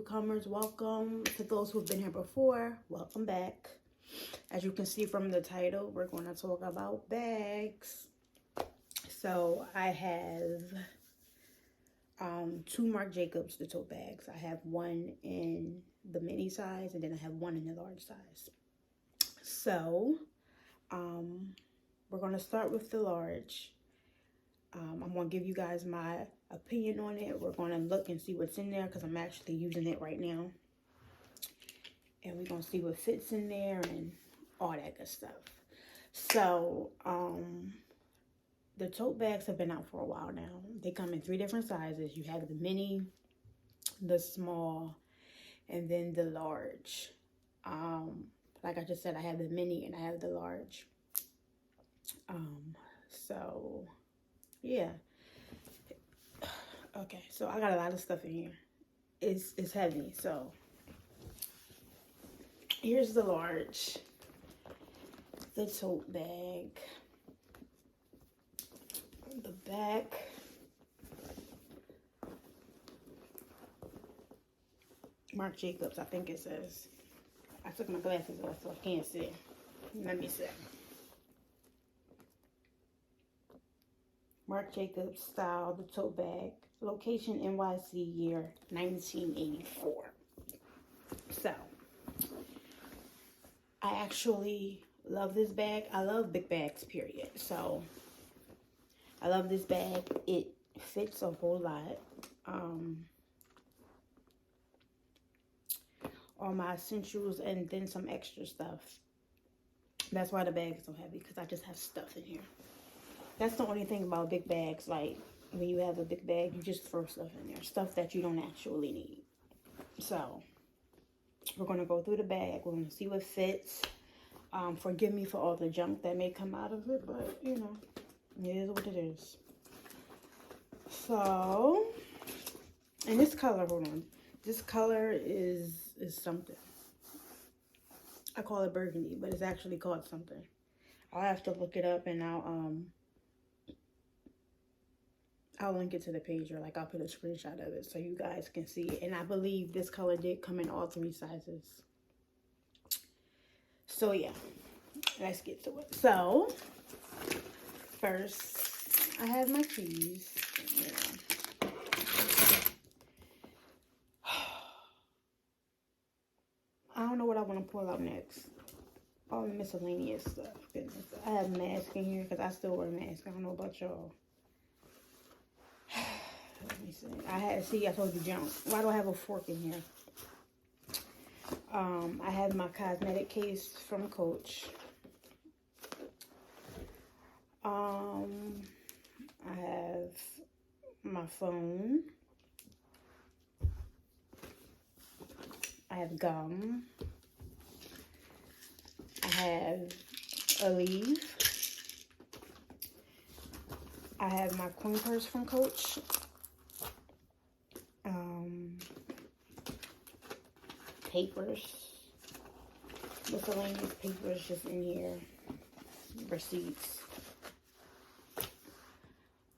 newcomers, welcome. To those who've been here before, welcome back. As you can see from the title, we're going to talk about bags. So I have two Marc Jacobs, the tote bags. I have one in the mini size, and then I have one in the large size. So we're going to start with the large. I'm going to give you guys my opinion on it. We're going to look and see what's in there because I'm actually using it right now. And we're going to see what fits in there and all that good stuff. So, the tote bags have been out for a while now. They come in 3 different sizes. You have the mini, the small, and then the large. Like I just said, I have the mini and I have the large. So, yeah. Okay, so I got a lot of stuff in here. It's heavy, so here's the large, the tote bag, the back, Marc Jacobs, I think it says. I took my glasses off so I can't see. Let me see. Marc Jacobs style, the tote bag, location NYC, year 1984. So, I actually love this bag. I love big bags, period. So, I love this bag. It fits a whole lot. All my essentials and then some extra stuff. That's why the bag is so heavy, because I just have stuff in here. That's the only thing about big bags. Like, when you have a big bag, you just throw stuff in there. Stuff that you don't actually need. So, we're going to go through the bag. We're going to see what fits. Forgive me for all the junk that may come out of it, but, you know, it is what it is. So, and this color, hold on. This color is something. I call it burgundy, but it's actually called something. I'll have to look it up, and I'll link it to the page, or like I'll put a screenshot of it so you guys can see it. And I believe this color did come in all 3 sizes. So yeah, let's get to it. So first, I have my keys. Yeah. I don't know what I want to pull out next. All the miscellaneous stuff. Goodness. I have a mask in here because I still wear a mask. I don't know about y'all. Let me see. I told you junk. Why do I have a fork in here? I have my cosmetic case from Coach. I have my phone. I have gum. I have a leaf. I have my coin purse from Coach. Papers. Miscellaneous papers just in here. Receipts.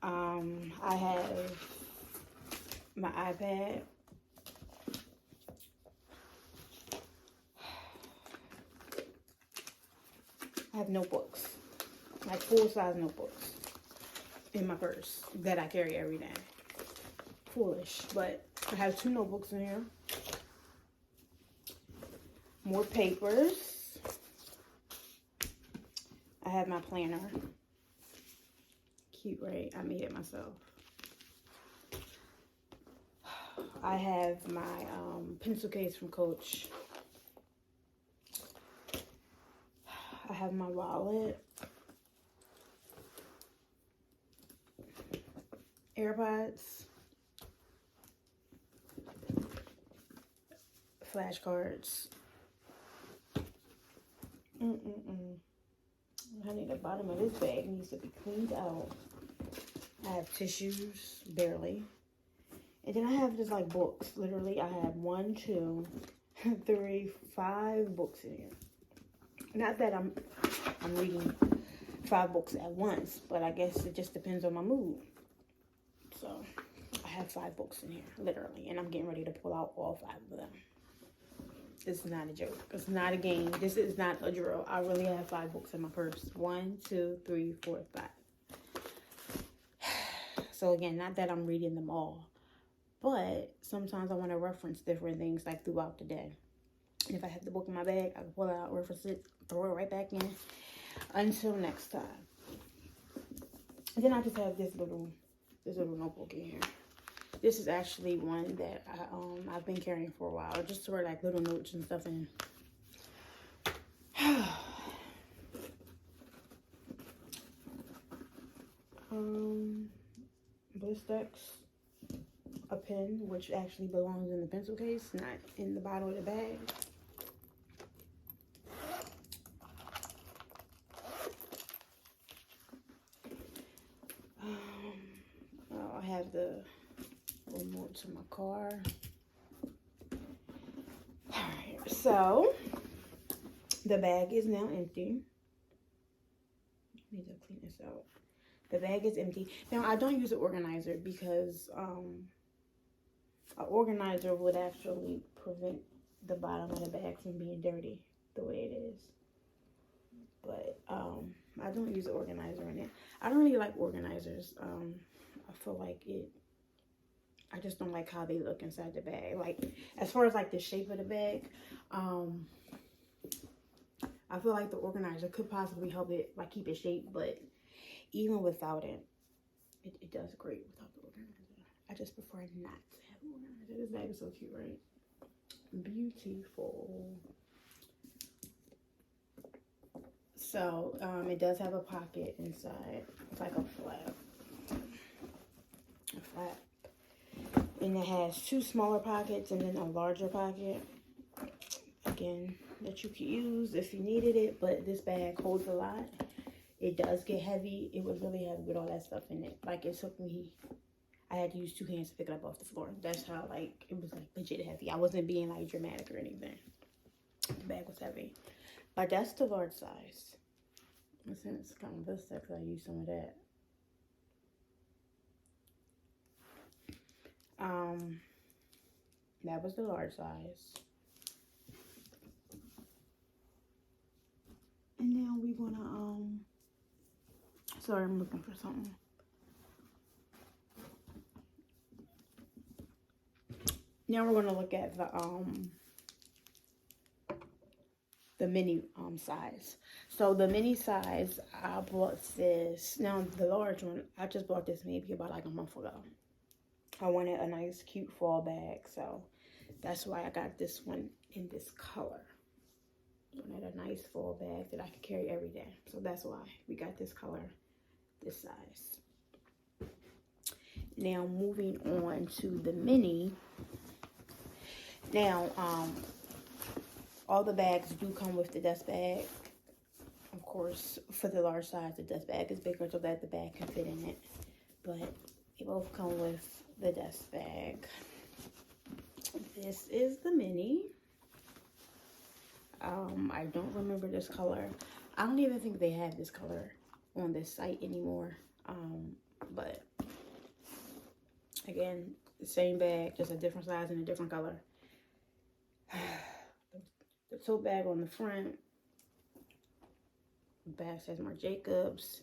I have my iPad. I have notebooks, like full-size notebooks in my purse that I carry every day. Foolish, but I have 2 notebooks in here. More papers. I have my planner. Cute, right? I made it myself. I have my pencil case from Coach. I have my wallet. AirPods. Flashcards. Honey, the bottom of this bag needs to be cleaned out. I have tissues, barely. And then I have just like books. Literally, I have 1, 2, 3, 5 books in here. Not that I'm reading 5 books at once, but I guess it just depends on my mood. So, I have 5 books in here, literally, and I'm getting ready to pull out all 5 of them. This is not a joke. It's not a game. This is not a drill. I really have 5 books in my purse. 1, 2, 3, 4, 5. So again, not that I'm reading them all, but sometimes I want to reference different things like throughout the day. And if I have the book in my bag, I can pull it out, reference it, throw it right back in. Until next time. And then I just have this little notebook in here. This is actually one that I've been carrying for a while, just to write like little notes and stuff in. Blistex, a pen, which actually belongs in the pencil case, not in the bottom of the bag. I have the remote to my car. Alright, so the bag is now empty. I need to clean this out. The bag is empty. Now, I don't use an organizer because an organizer would actually prevent the bottom of the bag from being dirty the way it is. But I don't use an organizer in it. I don't really like organizers. I feel like I just don't like how they look inside the bag. Like, as far as like the shape of the bag, I feel like the organizer could possibly help it, like, keep it shaped, but even without it, it does great without the organizer. I just prefer not to have an organizer. This bag is so cute, right? Beautiful. So, it does have a pocket inside. It's like a flap. And it has 2 smaller pockets and then a larger pocket. Again, that you could use if you needed it, but this bag holds a lot. It does get heavy. It was really heavy with all that stuff in it. Like, it took me, I had to use 2 hands to pick it up off the floor. That's how, like, it was, like, legit heavy. I wasn't being, like, dramatic or anything. The bag was heavy. But that's the large size. Since it's kind of this stuff, I use some of that. That was the large size. And now we're gonna, sorry, I'm looking for something. Now we're gonna look at the mini size. So the mini size, I bought this. Now the large one, I just bought this maybe about like a month ago. I wanted a nice cute fall bag, so that's why I got this one in this color. I wanted a nice fall bag that I could carry every day, so that's why we got this color, this size. Now moving on to the mini. Now all the bags do come with the dust bag. Of course, for the large size, the dust bag is bigger so that the bag can fit in it, but they both come with the dust bag. This is the mini. I don't remember this color. I don't even think they have this color on this site anymore. But again, the same bag, just a different size and a different color. The tote bag on the front. The bag says Marc Jacobs,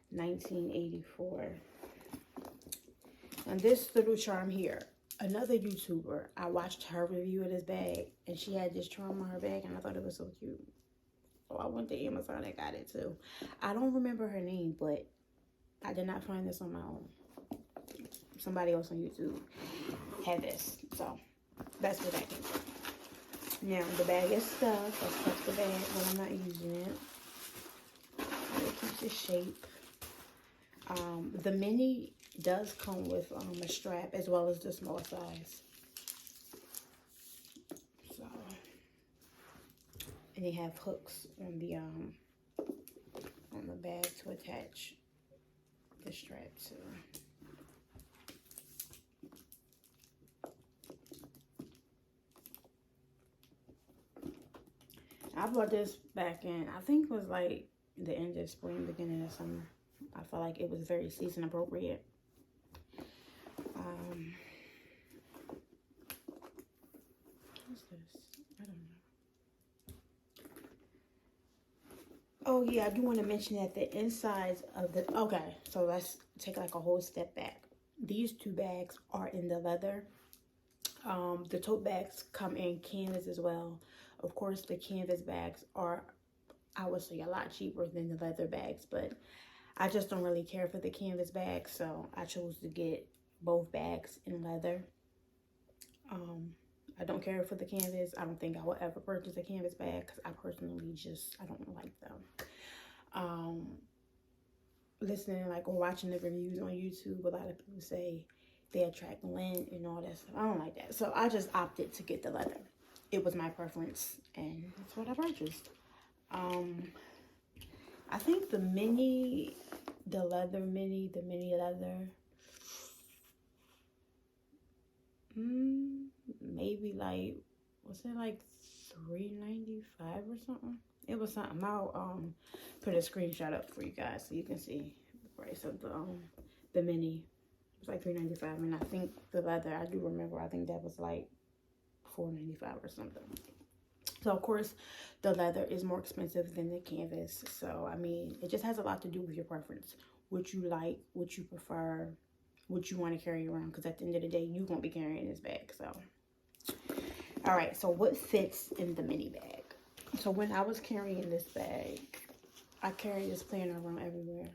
1984. And this little charm here, another YouTuber, I watched her review of this bag, and she had this charm on her bag, and I thought it was so cute. So I went to Amazon and got it too. I don't remember her name, but I did not find this on my own. Somebody else on YouTube had this, so that's where that came from. Now, the bag is stuffed. I stuffed the bag when I'm not using it. It keeps its shape. The mini does come with a strap as well as the smaller size. So, and they have hooks on the bag to attach the strap to. I bought this back in, I think it was like the end of spring, beginning of summer. I felt like it was very season appropriate. Oh yeah, I do want to mention that the insides of the, okay, so let's take like a whole step back. These two bags are in the leather. The tote bags come in canvas as well. Of course, the canvas bags are, I would say, a lot cheaper than the leather bags, but I just don't really care for the canvas bags, so I chose to get both bags in leather. I don't care for the canvas. I don't think I will ever purchase a canvas bag because I personally just, I don't like them. Um, Listening like or watching the reviews on YouTube, a lot of people say they attract lint and all that stuff. I don't like that. So I just opted to get the leather. It was my preference and that's what I purchased. I think the mini leather, maybe like, was it like $3.95 or something? It was something. I'll put a screenshot up for you guys so you can see the price of the mini. It was like $3.95, and I think the leather, I do remember, I think that was like $4.95 or something. So of course the leather is more expensive than the canvas. So I mean, it just has a lot to do with your preference, what you like, what you prefer, what you want to carry around, because at the end of the day you won't be carrying this bag. So all right, so what fits in the mini bag? So when I was carrying this bag, I carried this planner around everywhere.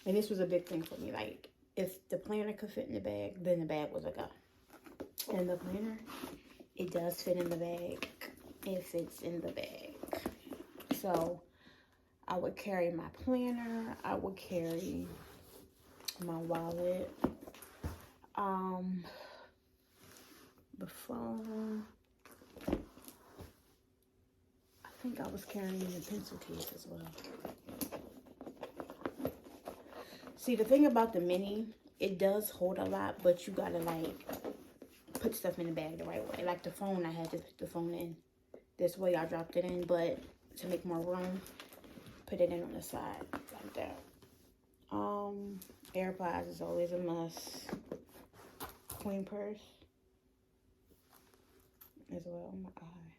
And this was a big thing for me. Like, if the planner could fit in the bag, then the bag was a go. And the planner, it does fit in the bag. It fits in the bag. So I would carry my planner. I would carry my wallet. The phone. I think I was carrying the pencil case as well. See, the thing about the mini, it does hold a lot, but you gotta like put stuff in the bag the right way. Like the phone, I had to put the phone in this way. I dropped it in, but to make more room, put it in on the side like that. AirPods is always a must. Coin purse as well. My eye.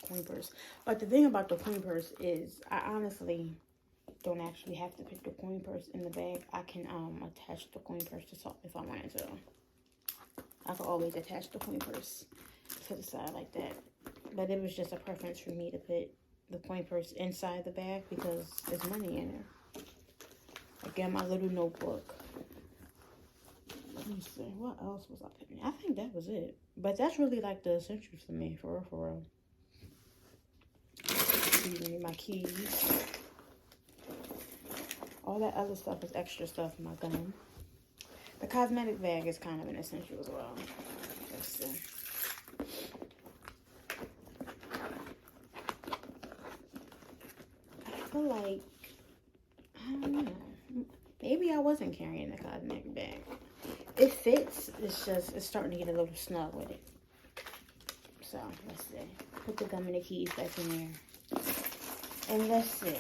Coin purse. But the thing about the coin purse is, I honestly don't actually have to put the coin purse in the bag. I can attach the coin purse to top if I wanted to. I could always attach the coin purse to the side like that. But it was just a preference for me to put the coin purse inside the bag because there's money in there. Again, my little notebook. Let me see, what else was I putting? I think that was it. But that's really like the essentials for me, for real. Excuse me, my keys. All that other stuff is extra stuff, my gum. The cosmetic bag is kind of an essential as well. Let's see. I feel like, I don't know. Maybe I wasn't carrying the cosmetic bag. It fits. It's just, it's starting to get a little snug with it. So, let's see. Put the gum and the keys back in there. And let's see.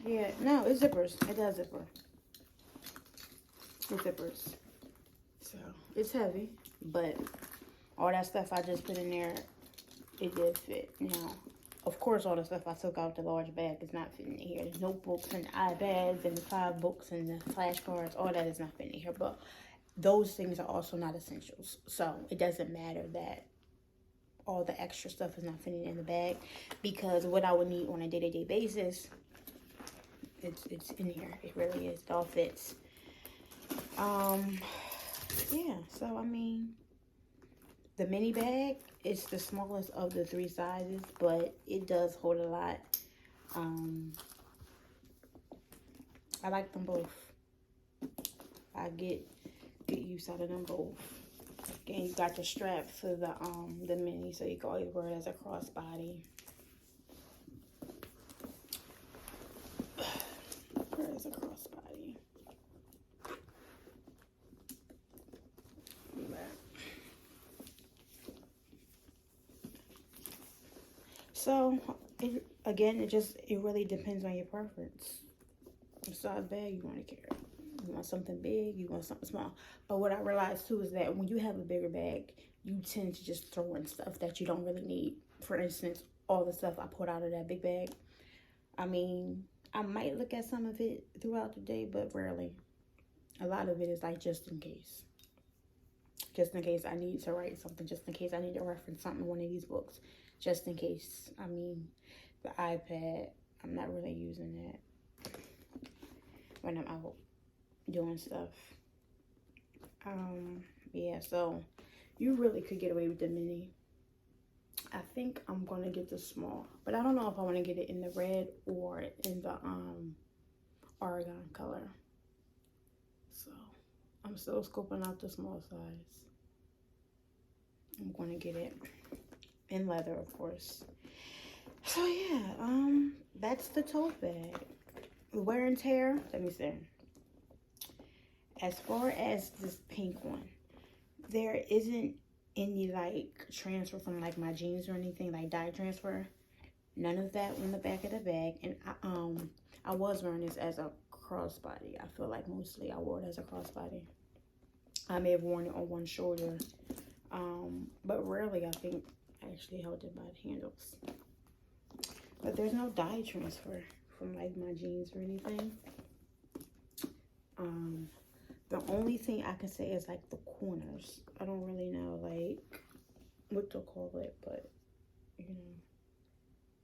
Yeah, no, it zippers. It does zipper. It zippers. So, it's heavy, but all that stuff I just put in there, it did fit. Now, of course, all the stuff I took out the large bag is not fitting in here. The notebooks and the iPads and the 5 books and the flashcards, all that is not fitting in here. But those things are also not essentials. So, it doesn't matter that all the extra stuff is not fitting in the bag, because what I would need on a day-to-day basis, it's in here. It really is. It all fits. Yeah, so I mean, the mini bag is the smallest of the 3 sizes, but it does hold a lot. I like them both. I get use out of them both. Again, you got the strap for the mini, so you can always wear it as a crossbody. Wear it as a crossbody. So, Again, it really depends on your preference. What size bag you want to carry. You want something big, you want something small. But what I realized too is that when you have a bigger bag, you tend to just throw in stuff that you don't really need. For instance, all the stuff I put out of that big bag. I mean, I might look at some of it throughout the day, but rarely. A lot of it is like just in case. Just in case I need to write something. Just in case I need to reference something in one of these books. Just in case. I mean, the iPad, I'm not really using that when I'm out doing stuff. Yeah, so you really could get away with the mini. I think I'm gonna get the small, but I don't know if I want to get it in the red or in the argan color. So I'm still scoping out the small size. I'm gonna get it in leather, of course. So yeah, that's the tote bag. Wear and tear, let me see. As far as this pink one, there isn't any like transfer from like my jeans or anything, like dye transfer. None of that in the back of the bag. And I was wearing this as a crossbody. I feel like mostly I wore it as a crossbody. I may have worn it on one shoulder, but rarely I think I actually held it by the handles. But there's no dye transfer from like my jeans or anything. The only thing I can say is like the corners. I don't really know like what to call it, but you know,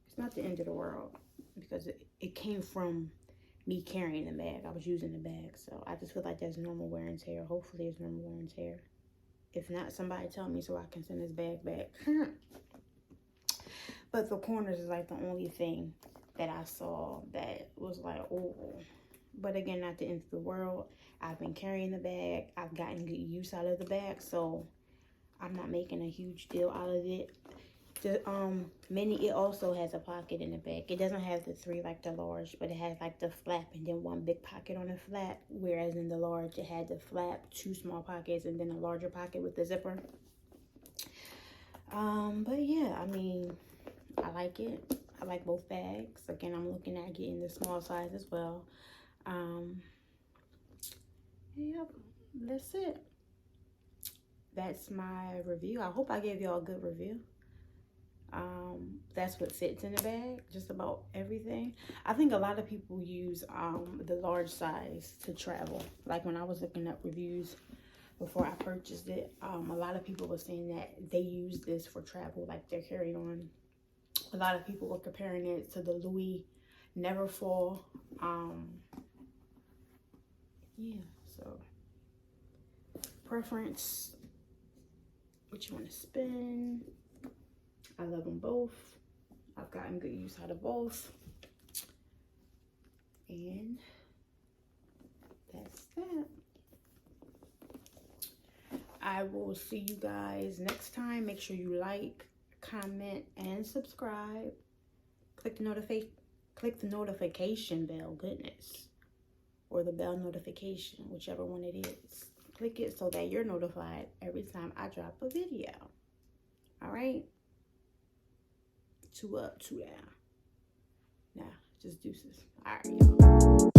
it's not the end of the world because it came from me carrying the bag. I was using the bag, so I just feel like there's normal wear and tear. Hopefully it's normal wear and tear. If not, somebody tell me so I can send this bag back. But the corners is like the only thing that I saw that was like, oh. But again, not the end of the world. I've been carrying the bag. I've gotten good use out of the bag, so I'm not making a huge deal out of it. The mini, it also has a pocket in the back. It doesn't have the 3 like the large, but it has like the flap and then one big pocket on the flap. Whereas in the large, it had the flap, 2 small pockets, and then a larger pocket with the zipper. But yeah, I mean, I like it. I like both bags. Again, I'm looking at getting the small size as well. Yep, that's it. That's my review. I hope I gave y'all a good review. That's what fits in the bag, just about everything. I think a lot of people use the large size to travel. Like when I was looking up reviews before I purchased it, a lot of people were saying that they use this for travel, like their carry-on. A lot of people were comparing it to the Louis Neverfull. Yeah, so preference, what you want to spend. I love them both. I've gotten good use out of both. And that's that. I will see you guys next time. Make sure you like, comment, and subscribe. Click the notification bell, goodness. Or the bell notification, whichever one it is. Click it so that you're notified every time I drop a video. All right? 2 up, 2 down. Nah, just deuces. All right, y'all.